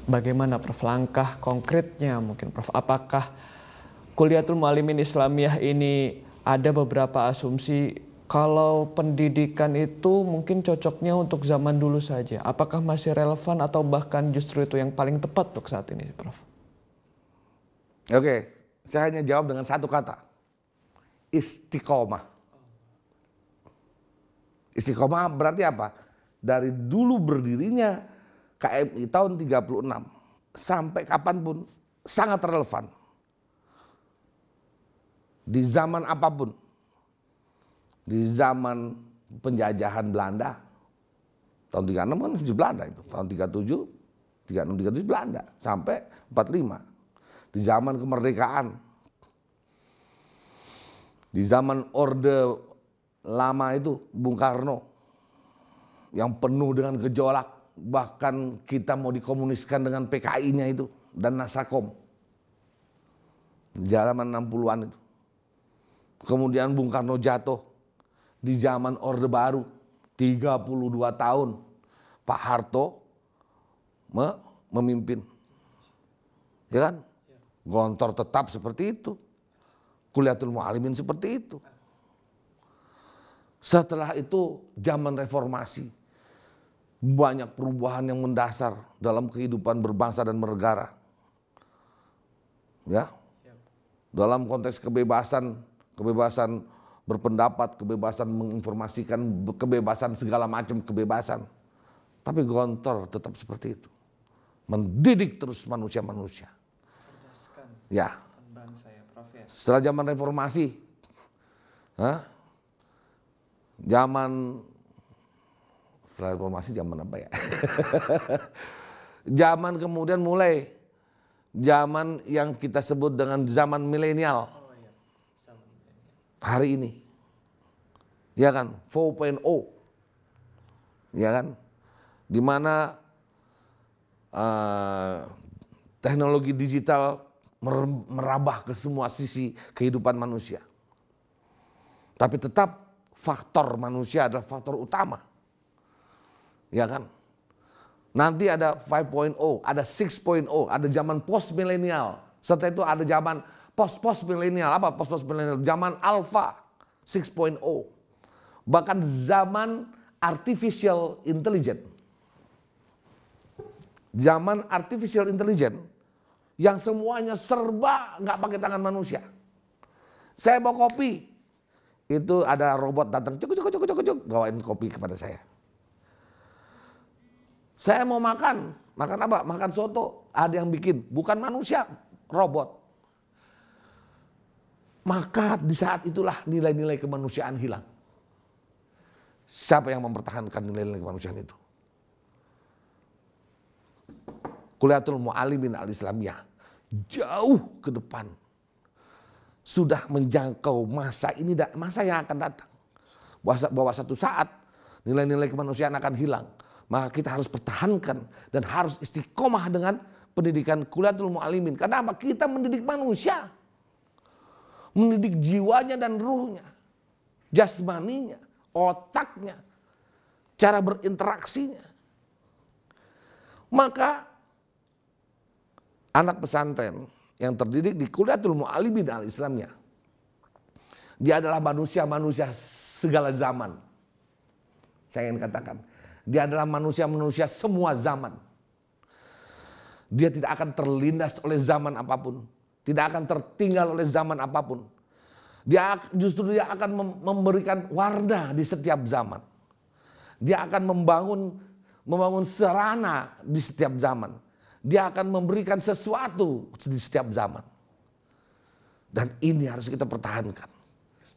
Bagaimana Prof langkah konkretnya mungkin Prof? Apakah Kulliyatul Muallimin Islamiyah ini ada beberapa asumsi kalau pendidikan itu mungkin cocoknya untuk zaman dulu saja. Apakah masih relevan atau bahkan justru itu yang paling tepat untuk saat ini Prof? Oke, saya hanya jawab dengan satu kata. Istiqomah. Istiqomah berarti apa? Dari dulu berdirinya KMI tahun 36 sampai kapanpun sangat relevan. Di zaman apapun. Di zaman penjajahan Belanda. Tahun 36 kan di Belanda itu. Tahun 37, 36, 37 Belanda. Sampai 45. Di zaman kemerdekaan. Di zaman Orde Lama itu Bung Karno yang penuh dengan gejolak, bahkan kita mau dikomuniskan dengan PKI-nya itu dan Nasakom di zaman 60-an itu. Kemudian Bung Karno jatuh di zaman Orde Baru 32 tahun Pak Harto memimpin, ya kan? Gontor tetap seperti itu, Kulliyatul Muallimin seperti itu. Setelah itu zaman reformasi, banyak perubahan yang mendasar dalam kehidupan berbangsa dan bernegara. Ya, dalam konteks kebebasan berpendapat, kebebasan menginformasikan, kebebasan segala macam kebebasan. Tapi Gontor tetap seperti itu, mendidik terus manusia-manusia. Ya, setelah zaman reformasi, setelah reformasi zaman apa ya? Zaman kemudian mulai zaman yang kita sebut dengan zaman milenial. hari ini. Ya kan, 4.0. Ya kan, di mana teknologi digital merambah ke semua sisi kehidupan manusia. Tapi tetap faktor manusia adalah faktor utama. Ya kan? Nanti ada 5.0, ada 6.0, ada zaman post milenial. Setelah itu ada zaman post milenial. Apa post milenial? Zaman alpha 6.0. Bahkan zaman artificial intelligence. Zaman artificial intelligence yang semuanya serba nggak pakai tangan manusia. Saya mau kopi, itu ada robot datang cuk bawain kopi kepada saya. Saya mau makan apa? Makan soto, ada yang bikin, bukan manusia, robot. Maka di saat itulah nilai-nilai kemanusiaan hilang. Siapa yang mempertahankan nilai-nilai kemanusiaan itu? Kuliatul Mu'allimin Al-Islamiyah jauh ke depan sudah menjangkau masa ini dan masa yang akan datang. Bahwa satu saat nilai-nilai kemanusiaan akan hilang. Maka kita harus pertahankan dan harus istiqomah dengan pendidikan Kuliatul Mu'allimin. Karena apa? Kita mendidik manusia. Mendidik jiwanya dan ruhnya. Jasmaninya, otaknya, cara berinteraksinya. Maka anak pesantren yang terdidik di Kuliatul Mu'allimin Al-Islamiyah, dia adalah manusia-manusia segala zaman. Saya ingin katakan, dia adalah manusia-manusia semua zaman. Dia tidak akan terlindas oleh zaman apapun, tidak akan tertinggal oleh zaman apapun. Dia justru akan memberikan warna di setiap zaman. Dia akan membangun sarana di setiap zaman. Dia akan memberikan sesuatu di setiap zaman. Dan ini harus kita pertahankan.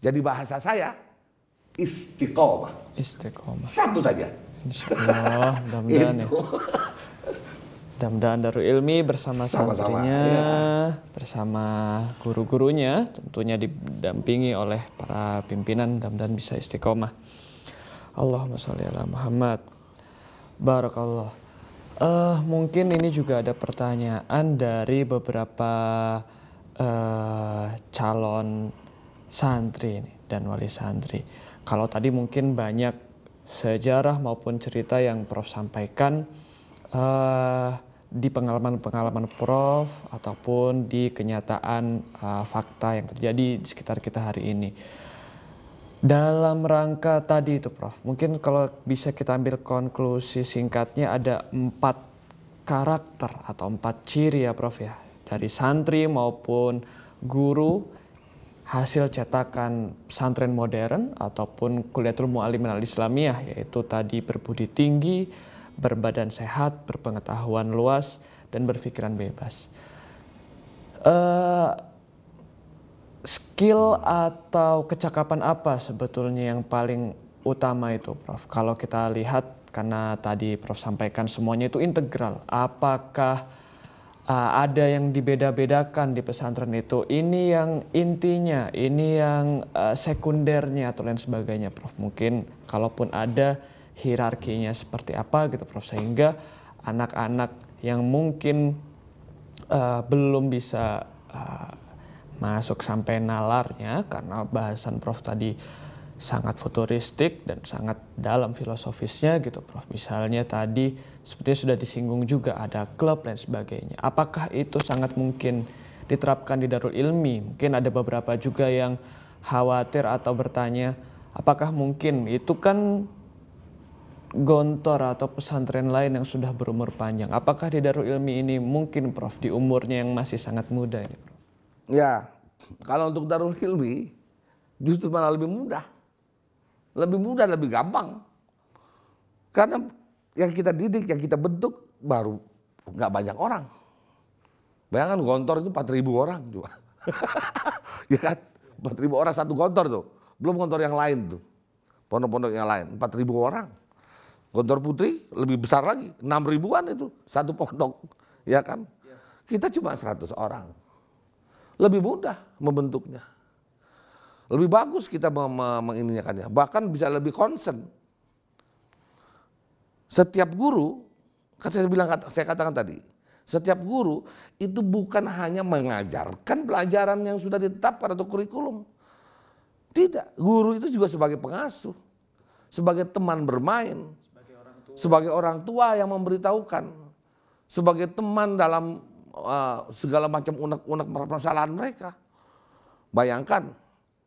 Jadi bahasa saya istiqomah. Istiqomah. Satu saja. Insyaallah, mudah-mudahan ya. Mudah-mudahan Darul Ilmi bersama santrinya, bersama guru-gurunya, tentunya didampingi oleh para pimpinan, mudah-mudahan bisa istiqomah. Allahumma sholli ala Muhammad. Barakallah. Mungkin ini juga ada pertanyaan dari beberapa calon santri dan wali santri. Kalau tadi mungkin banyak sejarah maupun cerita yang Prof sampaikan di pengalaman-pengalaman Prof ataupun di kenyataan fakta yang terjadi di sekitar kita hari ini. Dalam rangka tadi itu Prof, mungkin kalau bisa kita ambil konklusi singkatnya ada 4 karakter atau 4 ciri ya Prof ya, dari santri maupun guru hasil cetakan pesantren modern ataupun Kuliatul Mu'allimin Al-Islamiyah, yaitu tadi berbudi tinggi, berbadan sehat, berpengetahuan luas, dan berpikiran bebas. Skill atau kecakapan apa sebetulnya yang paling utama itu Prof? Kalau kita lihat, karena tadi Prof sampaikan semuanya itu integral, apakah ada yang dibeda-bedakan di pesantren itu? Ini yang intinya, ini yang sekundernya atau lain sebagainya Prof? Mungkin kalaupun ada hierarkinya seperti apa gitu Prof, sehingga anak-anak yang mungkin belum bisa masuk sampai nalarnya karena bahasan Prof tadi sangat futuristik dan sangat dalam filosofisnya gitu Prof. Misalnya tadi sepertinya sudah disinggung juga ada klub dan sebagainya. Apakah itu sangat mungkin diterapkan di Darul Ilmi? Mungkin ada beberapa juga yang khawatir atau bertanya, apakah mungkin itu kan gontor atau pesantren lain yang sudah berumur panjang. Apakah di Darul Ilmi ini mungkin Prof di umurnya yang masih sangat muda ini Prof? Ya, kalau untuk Darul Ilmi justru malah lebih mudah. Lebih mudah, lebih gampang. Karena yang kita didik, yang kita bentuk baru nggak banyak orang. Bayangkan gontor itu 4.000 orang juga. Ya kan? 4.000 orang satu gontor tuh. Belum gontor yang lain tuh. Pondok-pondok yang lain, 4.000 orang. Gontor putri lebih besar lagi, 6.000-an itu satu pondok. Ya kan? Kita cuma 100 orang. Lebih mudah membentuknya. Lebih bagus kita menginikannya, bahkan bisa lebih concern. Setiap guru, kan saya katakan tadi, setiap guru itu bukan hanya mengajarkan pelajaran yang sudah ditetapkan atau kurikulum. Tidak, guru itu juga sebagai pengasuh, sebagai teman bermain, sebagai orang tua yang memberitahukan, sebagai teman dalam segala macam unek-unek permasalahan mereka. Bayangkan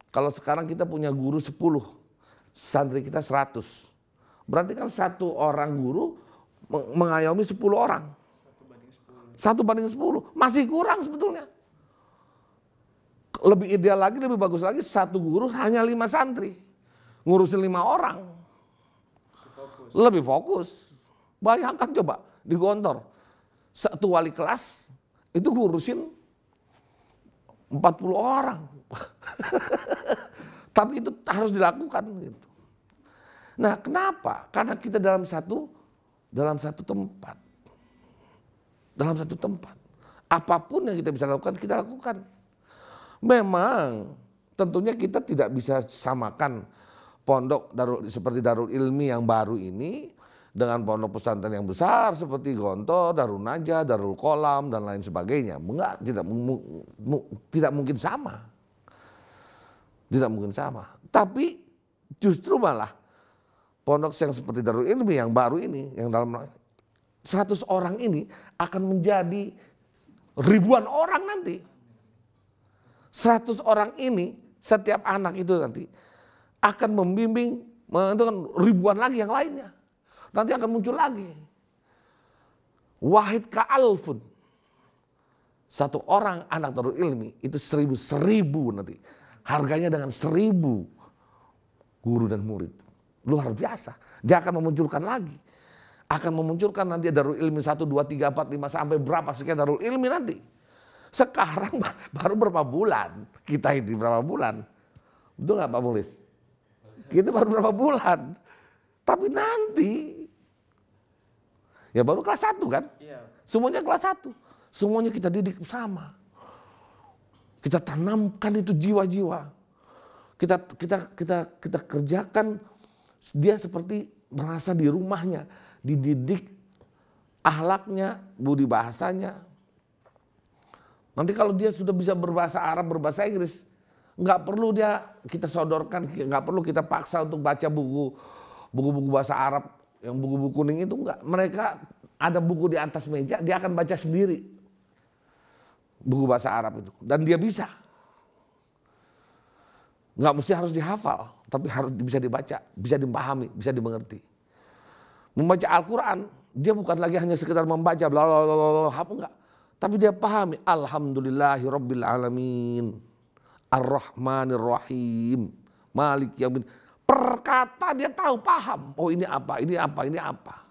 kalau sekarang kita punya guru 10, santri kita 100. Berarti kan satu orang guru mengayomi 10 orang. 1 banding 10. Masih kurang sebetulnya. Lebih ideal lagi, lebih bagus lagi, satu guru hanya 5 santri. Ngurusin 5 orang. Lebih fokus. Bayangkan coba di Gontor. Satu wali kelas itu ngurusin 40 orang. Tapi itu harus dilakukan gitu. Nah, kenapa? Karena kita dalam satu tempat. Dalam satu tempat. Apapun yang kita bisa lakukan, kita lakukan. Memang tentunya kita tidak bisa samakan pondok seperti Darul Ilmi yang baru ini dengan pondok pesantren yang besar seperti Gontor, Darul Najah, Darul Qolam dan lain sebagainya. Enggak, tidak mungkin sama. Tidak mungkin sama. Tapi justru malah pondok yang seperti Darul Ilmi yang baru ini, yang dalam 100 orang ini akan menjadi ribuan orang nanti. 100 orang ini, setiap anak itu nanti akan membimbing ribuan lagi yang lainnya. Nanti akan muncul lagi. Wahid ka'alfun. 1 orang anak Darul Ilmi itu 1000 nanti. Harganya dengan 1000 guru dan murid. Luar biasa. Dia akan memunculkan lagi. Akan memunculkan nanti Darul Ilmi 1, 2, 3, 4, 5 sampai berapa sekian Darul Ilmi nanti. Sekarang baru berapa bulan. Kita ini berapa bulan. Betul gak Pak Mulis? Kita baru berapa bulan. Tapi nanti. Ya baru kelas 1 kan. Semuanya kelas 1. Semuanya kita didik sama. Kita tanamkan itu jiwa-jiwa. Kita kerjakan. Dia seperti merasa di rumahnya, dididik akhlaknya, budi bahasanya. Nanti kalau dia sudah bisa berbahasa Arab, berbahasa Inggris, nggak perlu kita sodorkan, nggak perlu kita paksa untuk baca buku-buku bahasa Arab, yang buku-buku kuning itu enggak. Mereka ada buku di atas meja, dia akan baca sendiri buku bahasa Arab itu, dan dia bisa. Nggak mesti harus dihafal, tapi harus bisa dibaca, bisa dipahami, bisa dimengerti. Membaca Al-Quran, dia bukan lagi hanya sekedar membaca, apa enggak. Tapi dia pahami, Alhamdulillahi Alamin, Ar-Rahmanir-Rahim, Malik Yaumin. Per kata dia tahu, paham. Oh ini apa, ini apa, ini apa.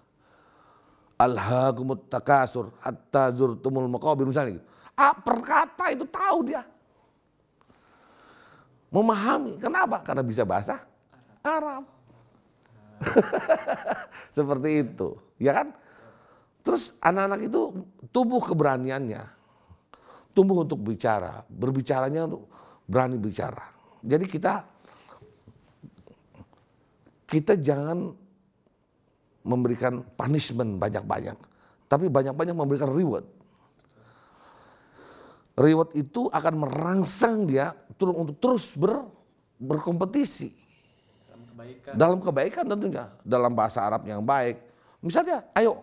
Alhaakumut takasur, hatta zurtumul maqabir misalnya. Per kata itu tahu dia. Memahami, kenapa? Karena bisa bahasa Arab. Seperti itu, ya kan? Terus anak-anak itu tumbuh keberaniannya, tumbuh untuk bicara, berbicaranya untuk berani bicara. Jadi kita jangan memberikan punishment banyak-banyak, tapi banyak-banyak memberikan reward. Reward itu akan merangsang dia untuk terus berkompetisi. Dalam kebaikan tentunya. Dalam bahasa Arab yang baik. Misalnya, ayo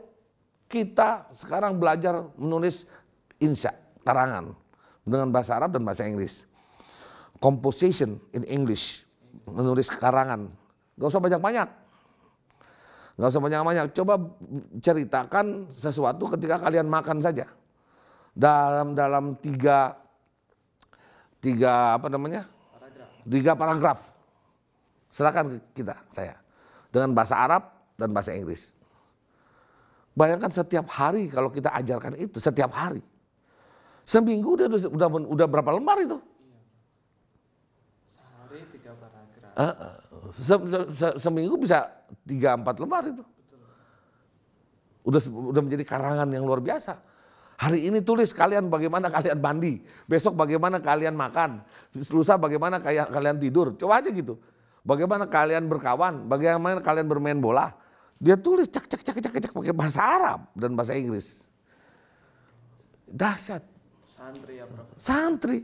kita sekarang belajar menulis insya, karangan. Dengan bahasa Arab dan bahasa Inggris. Composition in English. Menulis karangan. Gak usah banyak-banyak. Gak usah banyak-banyak. Coba ceritakan sesuatu ketika kalian makan saja. Dalam tiga paragraf. Silakan saya dengan bahasa Arab dan bahasa Inggris. Bayangkan setiap hari kalau kita ajarkan itu setiap hari. Seminggu udah berapa lembar itu? Sehari 3 paragraf. Seminggu bisa 3-4 lembar itu. Udah menjadi karangan yang luar biasa. Hari ini tulis kalian bagaimana kalian mandi, besok bagaimana kalian makan, lusa bagaimana kalian tidur. Coba aja gitu. Bagaimana kalian berkawan, bagaimana kalian bermain bola. Dia tulis cak pakai bahasa Arab dan bahasa Inggris. Dahsyat. Santri ya Prof. Santri.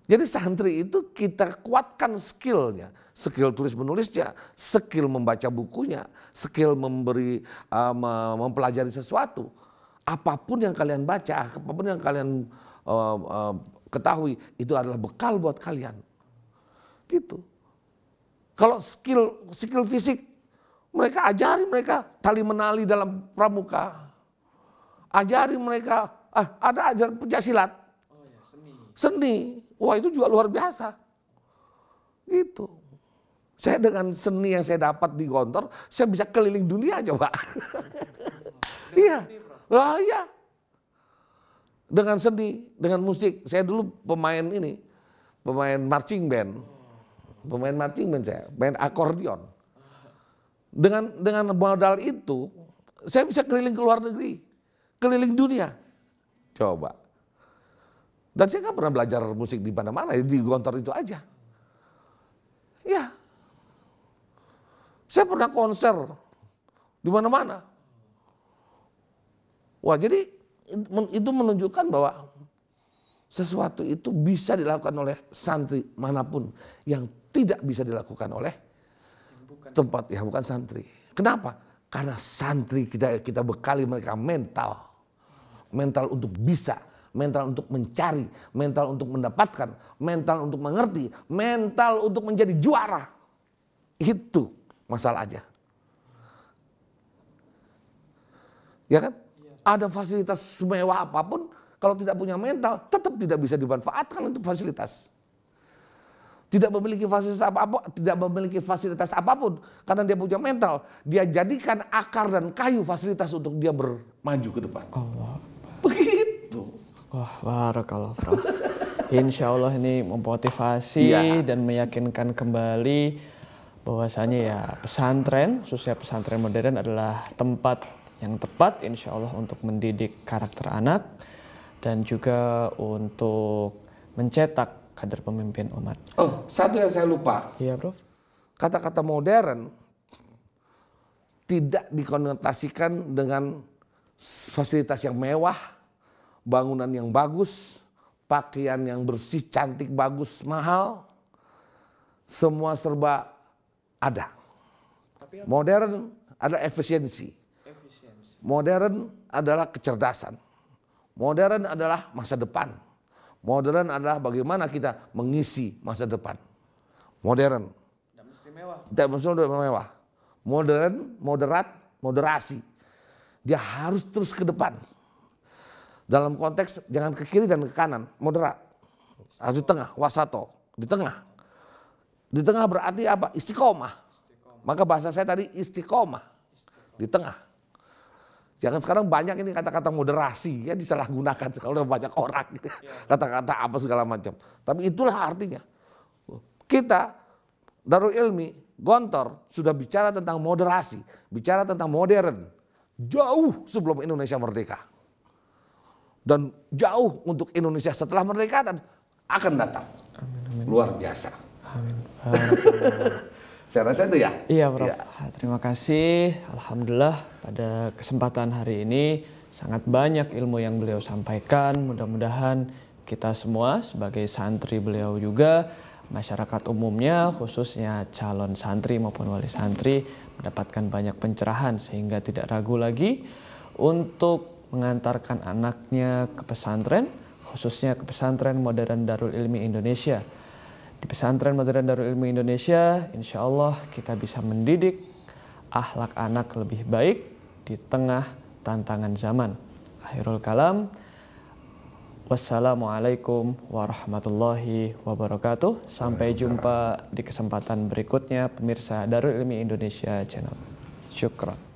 Jadi santri itu kita kuatkan skillnya, skill tulis menulisnya, skill membaca bukunya, skill mempelajari sesuatu. Apapun yang kalian baca, apapun yang kalian ketahui, itu adalah bekal buat kalian. Gitu. Kalau skill fisik, mereka ajari mereka tali menali dalam pramuka. Ajari mereka, ada ajar pencaksilat. Oh ya, Seni. Wah, itu juga luar biasa. Gitu. Saya dengan seni yang saya dapat di Gontor, saya bisa keliling dunia coba. Iya. Wah, iya. Dengan seni, dengan musik. Saya dulu pemain marching band. Pemain marching band saya, main akordeon. Dengan modal itu, saya bisa keliling ke luar negeri, keliling dunia. Coba. Dan saya nggak pernah belajar musik di mana-mana, di Gontor itu aja. Ya. Saya pernah konser di mana-mana. Wah, jadi itu menunjukkan bahwa sesuatu itu bisa dilakukan oleh santri manapun yang tidak bisa dilakukan oleh tempat yang bukan santri. Kenapa? Karena santri kita bekali mereka mental untuk bisa, mental untuk mencari, mental untuk mendapatkan, mental untuk mengerti, mental untuk menjadi juara. Itu masalahnya. Ya kan? Ada fasilitas semewah apapun, kalau tidak punya mental, tetap tidak bisa dimanfaatkan untuk fasilitas. Tidak memiliki fasilitas apapun, karena dia punya mental, dia jadikan akar dan kayu fasilitas untuk dia bermaju ke depan. Allah. Begitu. Wah, barakallah Prof. Insya Allah ini memotivasi dan meyakinkan kembali bahwasanya ya pesantren, khususnya pesantren modern adalah tempat yang tepat insya Allah untuk mendidik karakter anak dan juga untuk mencetak kader pemimpin umat. Oh, satu yang saya lupa. Iya, Prof. Kata-kata modern tidak dikonotasikan dengan fasilitas yang mewah, bangunan yang bagus, pakaian yang bersih, cantik, bagus, mahal. Semua serba ada. Modern adalah efisiensi. Modern adalah kecerdasan. Modern adalah masa depan. Modern adalah bagaimana kita mengisi masa depan. Modern. Tidak mesti mewah. Modern, moderasi. Dia harus terus ke depan. Dalam konteks jangan ke kiri dan ke kanan, moderat. Harus di tengah, wasato, di tengah. Di tengah berarti apa? Istiqomah. Maka bahasa saya tadi istiqomah. Di tengah. Jangan sekarang banyak ini kata-kata moderasi ya disalahgunakan oleh banyak orang gitu. Kata-kata apa segala macam. Tapi itulah artinya. Kita Darul Ilmi Gontor sudah bicara tentang moderasi, bicara tentang modern jauh sebelum Indonesia merdeka. Dan jauh untuk Indonesia setelah merdeka dan akan datang. Amin. Luar biasa. Amin. Saya rasa itu ya. Iya Prof. Ya. Terima kasih. Alhamdulillah pada kesempatan hari ini sangat banyak ilmu yang beliau sampaikan. Mudah-mudahan kita semua sebagai santri beliau juga, masyarakat umumnya khususnya calon santri maupun wali santri mendapatkan banyak pencerahan sehingga tidak ragu lagi untuk mengantarkan anaknya ke pesantren, khususnya ke pesantren modern Darul Ilmi Indonesia. Di pesantren modern Darul Ilmi Indonesia, insya Allah kita bisa mendidik akhlak anak lebih baik di tengah tantangan zaman. Akhirul kalam, wassalamualaikum warahmatullahi wabarakatuh. Sampai jumpa di kesempatan berikutnya pemirsa Darul Ilmi Indonesia Channel. Syukran.